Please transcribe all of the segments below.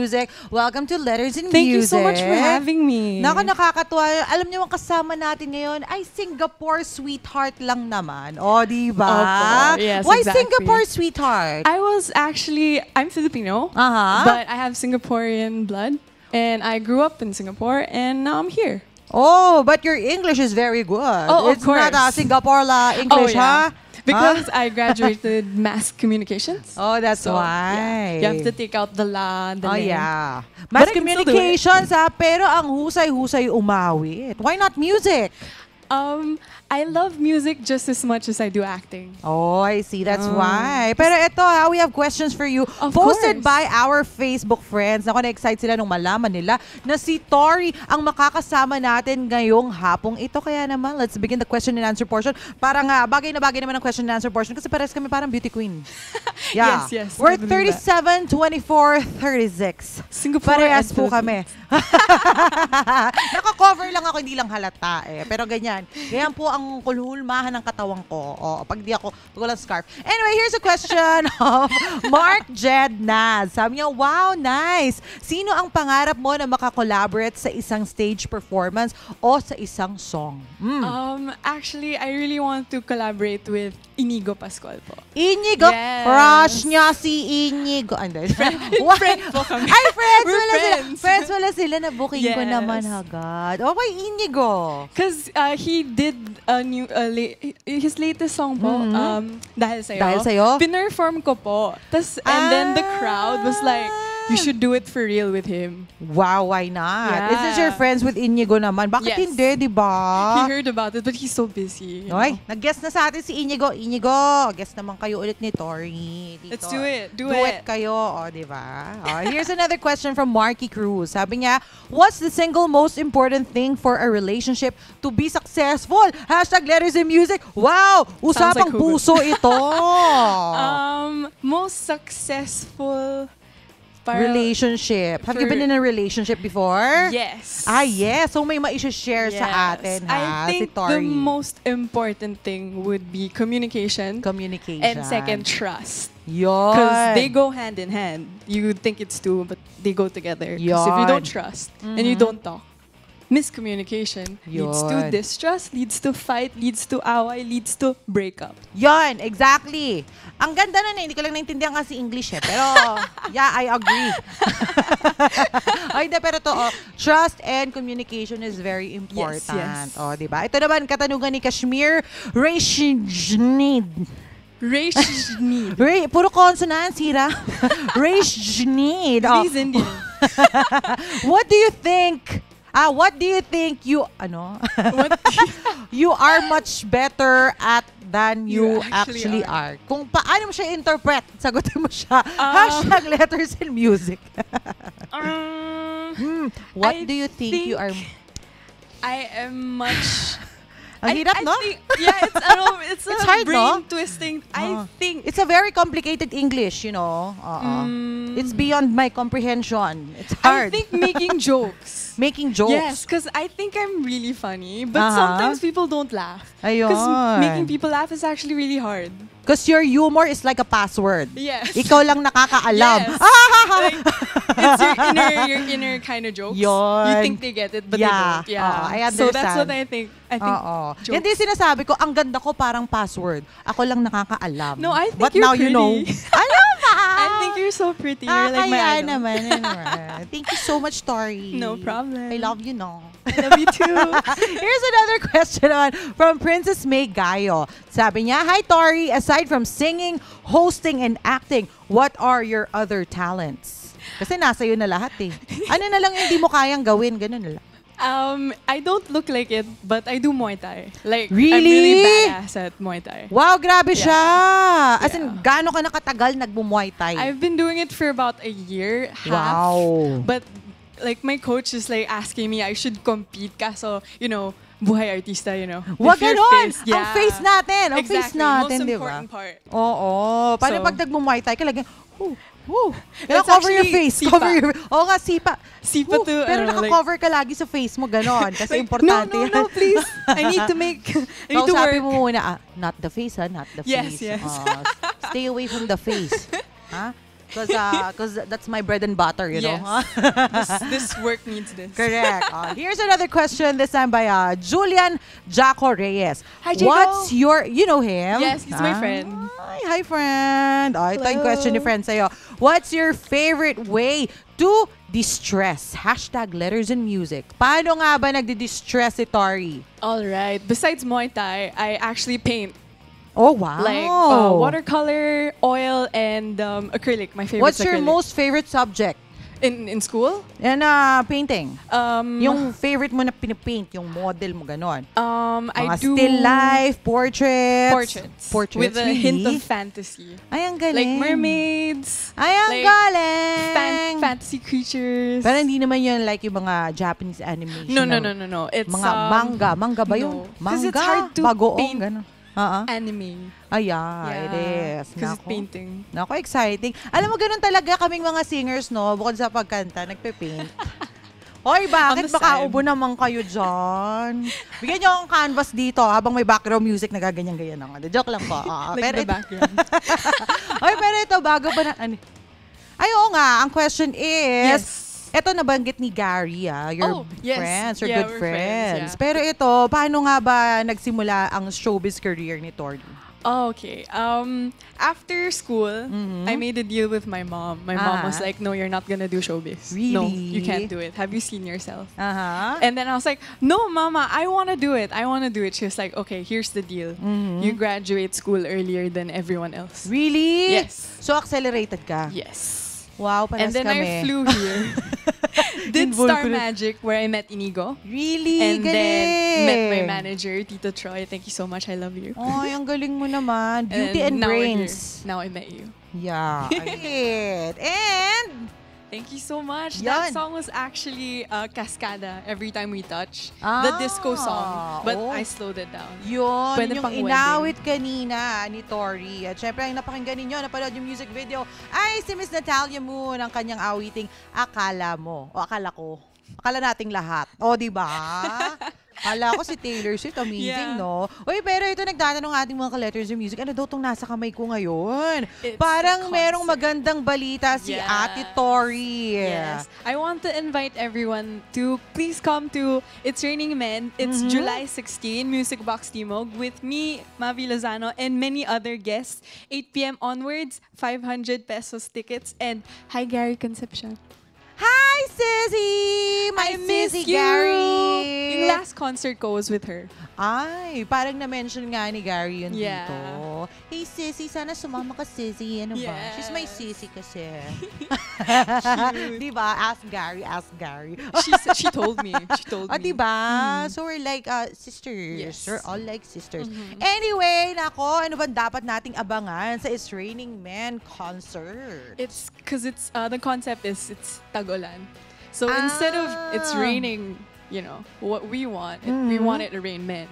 Music. Welcome to Letters in Thank Music. you so much for having me. Nakakatuwa. Alam niyo, ang kasama natin ngayon ay Singapore sweetheart lang naman. O, di ba? Opo. Yes, Why exactly. Singapore sweetheart? I'm Filipino, but I have Singaporean blood. And I grew up in Singapore, and now I'm here. Oh, but your English is very good. Oh, of It's course. not Singapore English, yeah. ha? Because I graduated mass communications. Oh, that's So, why. yeah. You have to take out the la, the Oh, le. yeah. But Mass I can still do it. communications, ha? Pero ang husay-husay umawit. Why not music? I love music just as much as I do acting. Oh, I see. That's why. Pero ito ha, we have questions for you. Of Posted course. by our Facebook friends. Naku, na-excite sila nung malaman nila na si Tori ang makakasama natin ngayong hapong ito. Kaya naman, let's begin the question and answer portion. Parang bagay na bagay naman ang question and answer portion kasi pares kami parang beauty queen. Yeah. Yes, We're I believe 37, 24, 36. Singapore Parehas and po Philippines. kami. Naka-cover lang ako, hindi lang halata eh. Pero ganyan. Ganyan po ang kulhulmahan ng katawan ko. O, pag walang scarf. Anyway, here's a question of Mark Jed Naz. Sabi niya, wow, nice. Sino ang pangarap mo na makakollaborate sa isang stage performance o sa isang song? Actually, I really want to collaborate with Inigo Pascual po. Inigo, Yes. crush niya si Inigo. Friend po kami. Ay, friends! We're Wala sila. friends. Friends wala sila. Na-booking ko Yes. naman agad. Okay, Inigo. Because he did a new, his latest song po, Dahil Sa'yo. Dahil Sa'yo? Pinerform ko po. And then the crowd was like, you should do it for real with him. Wow, why not? Yeah. Since you're friends with Inigo naman, bakit Yes. hindi, di ba? He heard about it, but he's so busy. you Okay, know. nag-guest na sa atin si Inigo. Inigo, guest naman kayo ulit ni Tori. Dito. Let's do it. Do it it. kayo, o, di ba? Here's another question from Marky Cruz. Sabi niya, what's the single most important thing for a relationship to be successful? Hashtag Letters in Music. Wow! Usapang like hugot. puso ito. Most successful Relationship. Have you for- been in a relationship before? Yes. Yes. So may ma-share sa atin, ha? I think si Tori. the most important thing would be communication. Communication. And second, trust. Yun. Because they go hand in hand. You think it's two, but they go together. Because if you Yun. don't trust and you don't talk, miscommunication leads to Yun. distrust, leads to fight, leads to away, leads to breakup. Yun, exactly. Ang ganda nun eh. Hindi ko lang naintindihan kasi English eh. Pero, yeah, I agree. Ay, hindi, pero to, trust and communication is very important. Yes. O, diba? Ito naman, katanungan ni Kashmir Rashid. Puro consonants, Hira. Rashid. He's Indian. What do you think you you are much better at than you You actually actually are? Kung paano mo siya interpret, sagutin mo siya. Hashtag Letters in Music. What I do you think you are? I am much... Ang hirap, no? think, yeah, it's It's a hard, brain no? twisting. I think It's a very complicated English, you know. It's beyond my comprehension. It's hard. I think making jokes. Making jokes. Yes, because I think I'm really funny, but Uh-huh. sometimes people don't laugh. Ayun. Because making people laugh is actually really hard. Because your humor is like a password. Yes. Ikaw lang nakakaalam. Yes. Like, it's your inner kind of jokes. Yun. You think they get it, but they don't. Yeah. I understand. So that's what I think. I think Oo. jokes. Yan din sinasabi ko, ang ganda ko parang password. Ako lang nakakaalam. No, I think But you're now you know. pretty. Ano ba? I think you're so pretty. You're like my Kaya idol. naman. Thank you so much, Tori. No problem. I love you, no? I love you too. Here's another question from Princess May Gayo. Sabi niya, hi Tori, aside from singing, hosting, and acting, what are your other talents? Kasi nasa iyo na lahat eh. Ano na lang yung hindi mo kayang gawin? Ganun na lang. I don't look like it, but I do Muay Thai. Like, I'm Really? really badass at Muay Thai. Wow, grabe siya! As in, Yeah. gaano ka nakatagal nagmo-Muay Thai? I've been doing it for about a year, half. Wow. But like my coach is like asking me I should compete kaso, you know, buhay artista, you know. Wag If your ganon! face- Ang face natin! Ang face Exactly. natin, Most di ba? important part. Oo. Paano So- pag nagmo-Muay Thai ka lagyan, Woo! It's Cover your actually face. sipa. Cover your... Oo nga, sipa. Sipa to, Pero like- naka-cover ka lagi sa face mo, ganon. Kasi Like, importante yan. no, please. I need to I need to Kausapin work. mo muna, not the face, not the Yes, face. yes. Stay away from the face. Ha? Because that's my bread and butter, you know. This work needs this. Correct. Here's another question, this time by Julian Jaco Reyes. Hi, Jaco. What's your, you know him? Yes, he's my friend. Hi, friend. Ito yung question ni friend sa'yo. What's your favorite way to distress? Hashtag letters and music. Paano nga ba nagdi-distress si Tori? Alright. Besides Muay Thai, I actually paint. Oh, wow. Like watercolor, oil, and acrylic. My favorite What's your acrylic. most favorite subject? In school? And painting. Yung favorite mo na pinapaint, yung model mo, ganon. I Mga do still life, portraits. Portraits. With a hint of fantasy. Ay, ang galing. Like mermaids. Ay, ang like galing. Fantasy creatures. Pero hindi naman yun like yung mga Japanese animation. No. It's mga manga. Manga ba yun? No. Manga? It's hard to Bagoong, paint ganon. anime. It is. Because it's painting. Nako, exciting. Alam mo, ganun talaga kaming mga singers, no? Bukod sa pagkanta, nagpe-paint. Hoy, bakit baka ubo naman kayo dyan? Bigyan nyo akong canvas dito habang may background music na gaganyan-ganyan ako. Joke lang po. Like pero the background. Hoy, pero ito, bago ba na... Ay, oo nga. Ang question is... Yes. Ito nabanggit ni Gary, your friends, your good friends. Yeah. Pero ito, paano nga ba nagsimula ang showbiz career ni Tori? Oh, okay. After school, I made a deal with my mom. My mom was like, "No, you're not gonna do showbiz. Really? No, you can't do it. Have you seen yourself?" Uh-huh. And then I was like, "No, Mama, I want to do it. I want to do it." She was like, "Okay, here's the deal. You graduate school earlier than everyone else." Really? Yes. So, accelerated ka? Yes. Wow, panas And then kami. I flew here. Did Star Magic where I met Inigo. Really? And galing. then met my manager, Tito Troy. Thank you so much. I love you. Ay, ang galing mo naman. Beauty and now brains. Now I met you. Yeah. And thank you so much. Yan. That song was actually Cascada, Every Time We Touch. The disco song. But I slowed it down. Yun, Pwede yung pang inawit kanina ni Tori. At syempre, ang napakinggan ninyo, napanood yung music video, ay si Miss Natalia Moon, ang kanyang awiting Akala Mo. O Akala Ko. Akala nating lahat. O, di ba? Akala ko si Taylor Swift, amazing, no? Uy, pero ito nagtatanong ating mga ka-letters of music, ano daw itong nasa kamay ko ngayon? Parang merong magandang balita si Ate Tori. Yes. I want to invite everyone to please come to It's Raining Men. It's July 16, Music Box Timog with me, Mavi Lozano, and many other guests. 8 p.m. onwards, 500 pesos tickets. And hi, Gary Concepcion. Hi, Sissy! My I miss Sissy you! Gary! Yung last concert ko was with her. Ay, parang na-mention nga ni Gary yun Yeah. dito. Hey, Sissy, sana sumama ka, Sissy. Ano ba? Yes. She's my Sissy kasi. Diba? Ask Gary, ask Gary. She told me. She told me. Diba? So we're like sisters. Yes. We're all like sisters. Anyway, nako, ano ba dapat nating abangan sa It's Raining Men concert? It's because it's the concept is it's tag-ulan. So instead of it's raining, you know, what we want, we want it to rain men.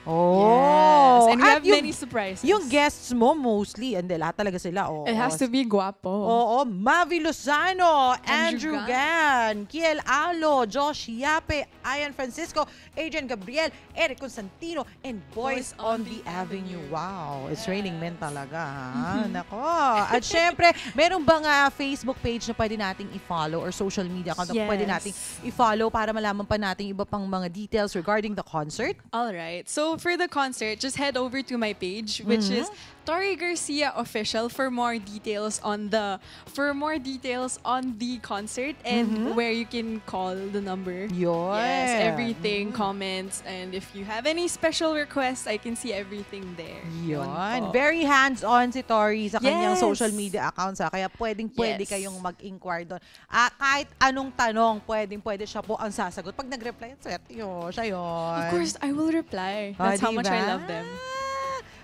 Oh. Yes. And we At have many surprises. Yung guests mo mostly, hindi, lahat talaga sila. Oh, It has to be guapo. Oo, Mavi Lozano, Andrew Andrew Gan, Kiel Alo, Josh Yape, Ian Francisco, Adrian Gabriel, Eric Constantino, and Boys on the Avenue. Wow, it's raining men talaga, ha? Nako. At syempre, meron bang Facebook page na pwede nating i-follow or social media account na pwede nating i-follow para malaman pa natin iba pang mga details regarding the concert? All right. So for the concert, just head over to my page, which is Tori Garcia Official for more details on the concert and where you can call the number. Yun. Yes, everything, comments, and if you have any special requests, I can see everything there. Yun. Very hands-on si Tori sa kanyang Yes. social media accounts. Kaya pwedeng-pwede Yes. kayong mag-inquire doon. Kahit anong tanong, pwedeng-pwede siya po ang sasagot. Pag nag-reply, siya yun. Of course, I will reply. That's how much I love them.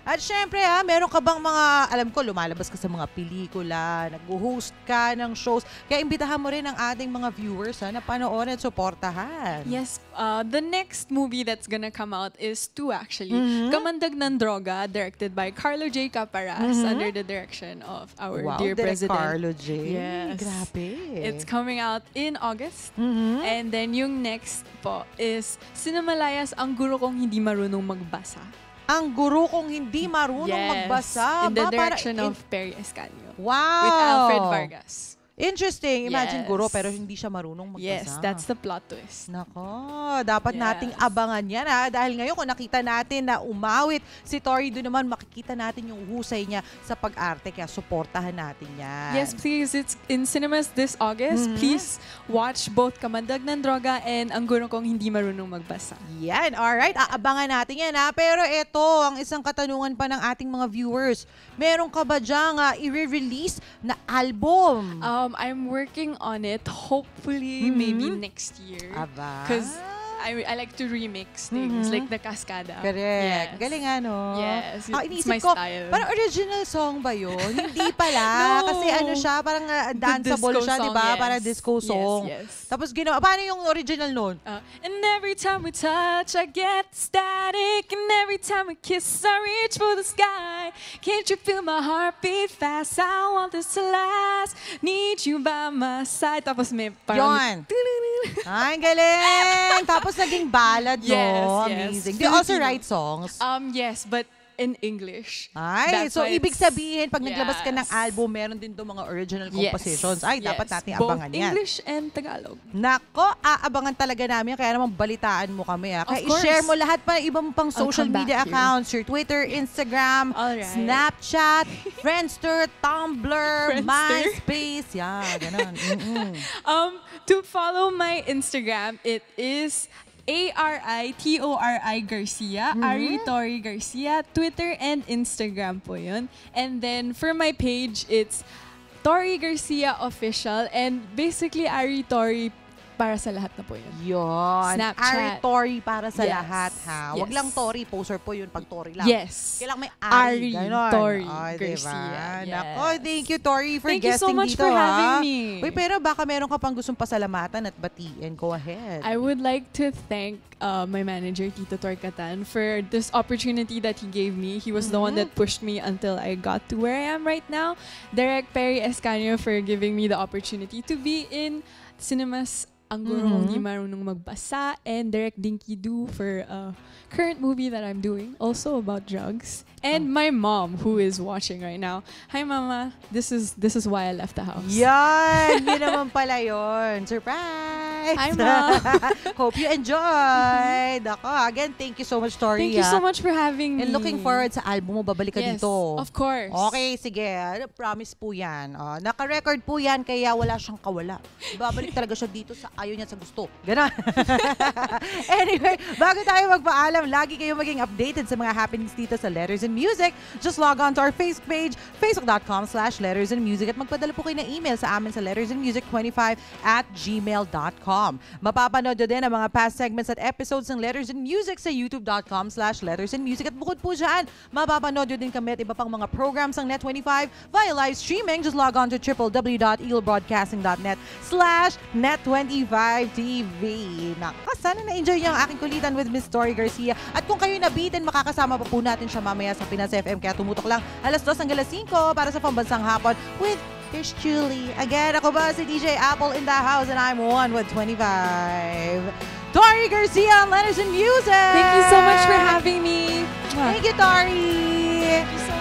At syempre meron ka bang mga, alam ko, lumalabas ka sa mga pelikula, nag-host ka ng shows. Kaya imbitahan mo rin ang ating mga viewers na panoorin at suportahan. Yes, the next movie that's gonna come out is 2 actually. Kamandag ng Droga, directed by Carlo J. Caparas under the direction of our dear Direk President. Carlo J. Yes. Grabe. It's coming out in August. And then yung next po is Sinamalayas, Ang Guro Kong Hindi Marunong Magbasa. Ang guro kong hindi marunong magbasa. In the Ba, direction of Perry Escanio. Wow! With Alfred Vargas. Interesting. Imagine Yes. guro pero hindi siya marunong magbasa. Yes, that's the plot twist. Nako, dapat Yes. nating abangan yan ha. Dahil ngayon kung nakita natin na umawit si Tori, doon naman makikita natin yung husay niya sa pag-arte. Kaya suportahan natin yan. Yes, please. It's in cinemas this August. Please watch both Kamandag ng Droga and Ang Guro Kong Hindi Marunong Magbasa. Yan, alright. Aabangan natin yan ha. Pero ito, ang isang katanungan pa ng ating mga viewers. Meron ka ba dyang i-release na album? I'm working on it. Hopefully, maybe next year. Aba. Because I like to remix things like the Cascada. Correct. Yes. Galing ano? Yes, it's Iniisip my ko, style. parang original song ba yun? Hindi pala. No. Kasi ano siya, parang danceable disco siya, di song, ba? yes. Parang disco song. Yes. Tapos ginawa, paano yung original nun? And every time we touch, I get static. And every time we kiss, I reach for the sky. Can't you feel my heartbeat fast? I want this to last. Need you by my side. Tapos may parang... Yon. Ay, ang galing! Tapos naging ballad, no? Yes, yes. Amazing. Do you also Filipino. write songs? Yes, but in English. Ay, That's so why ibig it's- sabihin, pag naglabas ka ng Yes. album, meron din doon mga original Yes. compositions. Ay, dapat Yes. natin Both abangan yan. English and Tagalog. Nako, aabangan talaga namin. Kaya naman balitaan mo kami. Kaya Of course. i-share mo lahat pa iba mo pang social come back media here. accounts. Your Twitter, Instagram, Alright. Snapchat, Friendster, Tumblr, Friendster? MySpace. Yan, ganun. To follow my Instagram, it is ARITORI Garcia, Ari Tori Garcia, Twitter and Instagram po yun. And then for my page, it's Tori Garcia Official and basically Ari Tori para sa lahat na po yun. Yun. Ari Snapchat. Tori para sa Yes. lahat, ha? Wag Yes. lang Tori. Poser po yun pag Tori lang. Yes. Kailangan may Ari ganon. Tori Ay, Garcia. Diba? Yes. Nako, thank you, Tori, for Thank you guesting so much dito, for ha? having me. Uy, pero baka meron ka pang gustong pasalamatan at batiin. Go ahead. I would like to thank my manager, Tito Torcatan, for this opportunity that he gave me. He was the one that pushed me until I got to where I am right now. Derek Perry Escanio for giving me the opportunity to be in cinemas Ang Guro Kong Di Marunong Magbasa, and Derek Dinky Do for a current movie that I'm doing, also about drugs. And my mom, who is watching right now. Hi, Mama. This is why I left the house. Yan! Yun naman pala yun. Surprise! Hi, Mom. Hope you enjoyed. Ako, again, thank you so much, Tori. Thank you so much for having me. And looking forward sa album mo. Babalik ka Yes, dito. of course. Okay, sige. Promise po yan. Naka-record po yan, kaya wala siyang kawala. Babalik talaga siya dito sa ayaw niya sa gusto. Ganon. Anyway, bago tayo magpaalam, lagi kayo maging updated sa mga happenings dito sa Letters and Music. Just log on to our Facebook page, facebook.com/lettersandmusic, at magpadala po kayo ng email sa amin sa lettersandmusic25@gmail.com. Mapapanood nyo din ang mga past segments at episodes ng Letters and Music sa youtube.com/lettersandmusic. At bukod po dyan, mapapanood nyo din kami at iba pang mga programs ng Net25 via live streaming. Just log on to www.eaglebroadcasting.net/net25tv. Naka, sana na-enjoy niyo ang aking kulitan with Miss Tori Garcia. At kung kayo nabitin, makakasama pa po natin siya mamaya sa Pinas FM. Kaya tumutok lang 2:00 hanggang 5:00 para sa Pambansang Hapon with Fish Julie. Again, ako ba si DJ Apple in the house and I'm one with 25. Tori Garcia on Letters and Music! Thank you so much for having me. Thank you, Tori! Thank you so